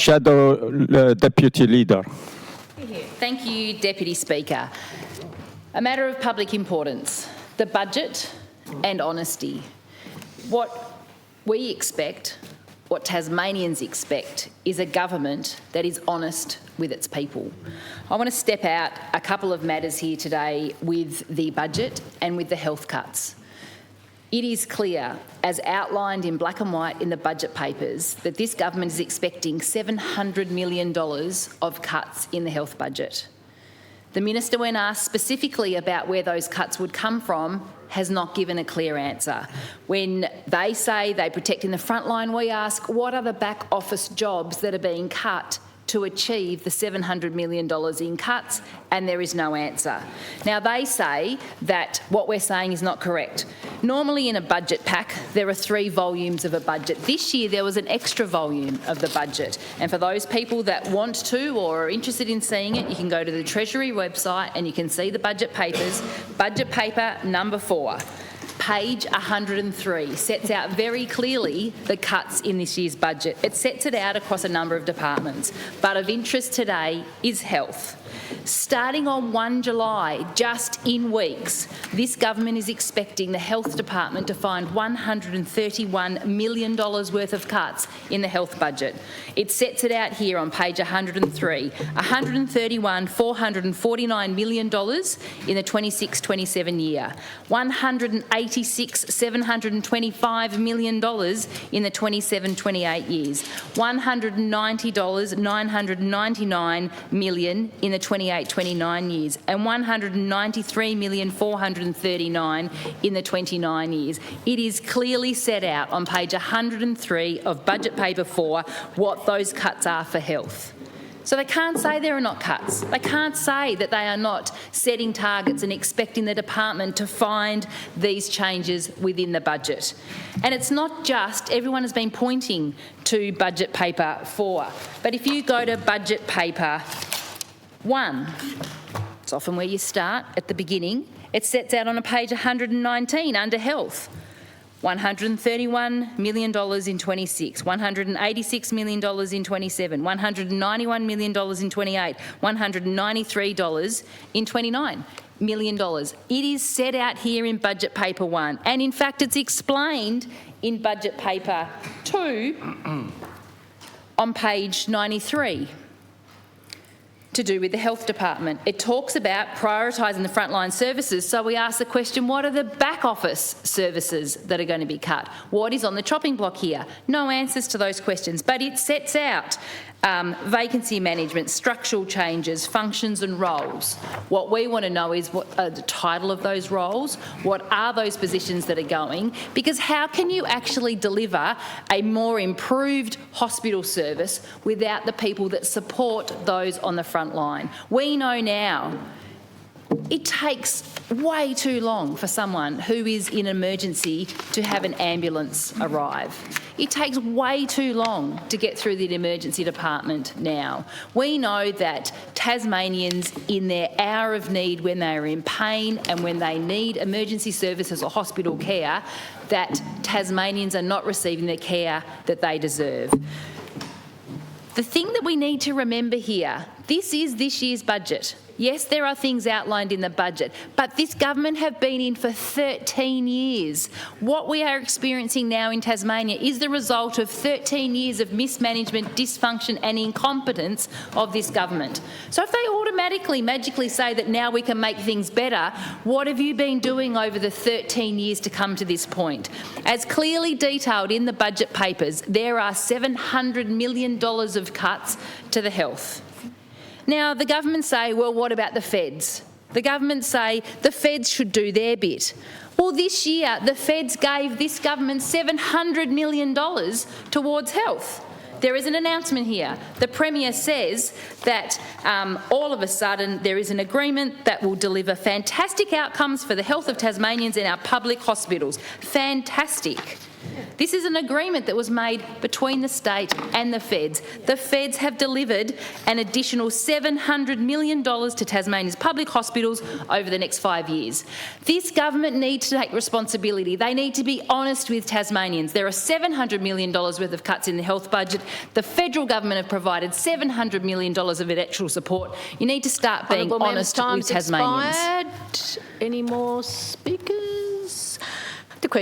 Shadow Deputy Leader. Thank you, Deputy Speaker. A matter of public importance, the budget and honesty. What we expect, what Tasmanians expect, is a government that is honest with its people. I want to step out a couple of matters here today with the budget and with the health cuts. It is clear, as outlined in black and white in the budget papers, that this government is expecting $700 million of cuts in the health budget. The Minister, when asked specifically about where those cuts would come from, has not given a clear answer. When they say they protect in the front line, we ask what are the back office jobs that are being cut to achieve the $700 million in cuts, and there is no answer. Now, they say that what we're saying is not correct. Normally in a budget pack, there are 3 volumes of a budget. This year, there was an extra volume of the budget. And for those people that want to or are interested in seeing it, you can go to the Treasury website and you can see the budget papers. Budget paper number 4. Page 103 sets out very clearly the cuts in this year's budget. It sets it out across a number of departments, but of interest today is health. Starting on 1 July, just in weeks, this government is expecting the Health Department to find $131 million worth of cuts in the health budget. It sets it out here on page 103, $131,449 million in the 26-27 year, $186,725 million in the 27-28 years, $190,999 million in the 28-29 years, and $193,439 in the 29 years. It is clearly set out on page 103 of budget paper 4 what those cuts are for health. So they can't say there are not cuts. They can't say that they are not setting targets and expecting the department to find these changes within the budget. And it's not just, everyone has been pointing to budget paper 4, but if you go to budget paper 1, it's often where you start at the beginning. It sets out on a page 119 under health. $131 million in 26, $186 million in 27, $191 million in 28, $193 in 29 million. It is set out here in budget paper 1, and in fact it's explained in budget paper 2 on page 93. To do with the health department. It talks about prioritising the frontline services, so we ask the question, what are the back office services that are going to be cut? What is on the chopping block here? No answers to those questions, but it sets out vacancy management, structural changes, functions and roles. What we want to know is what are the title of those roles, what are those positions that are going, because how can you actually deliver a more improved hospital service without the people that support those on the front line? We know now it takes way too long for someone who is in emergency to have an ambulance arrive. It takes way too long to get through the emergency department now. We know that Tasmanians, in their hour of need, when they are in pain and when they need emergency services or hospital care, that Tasmanians are not receiving the care that they deserve. The thing that we need to remember here, this is this year's budget. Yes, there are things outlined in the budget, but this government have been in for 13 years. What we are experiencing now in Tasmania is the result of 13 years of mismanagement, dysfunction and incompetence of this government. So if they automatically, magically say that now we can make things better, what have you been doing over the 13 years to come to this point? As clearly detailed in the budget papers, there are $700 million of cuts to the health. Now, the government say, well, what about the feds? The government say the feds should do their bit. Well, this year, the feds gave this government $700 million towards health. There is an announcement here. The Premier says that all of a sudden there is an agreement that will deliver fantastic outcomes for the health of Tasmanians in our public hospitals. Fantastic. This is an agreement that was made between the state and the feds. The feds have delivered an additional $700 million to Tasmania's public hospitals over the next 5 years. This government needs to take responsibility. They need to be honest with Tasmanians. There are $700 million worth of cuts in the health budget. The federal government have provided $700 million of actual support. You need to start being honest with Tasmanians. Expired. Any more speakers? The question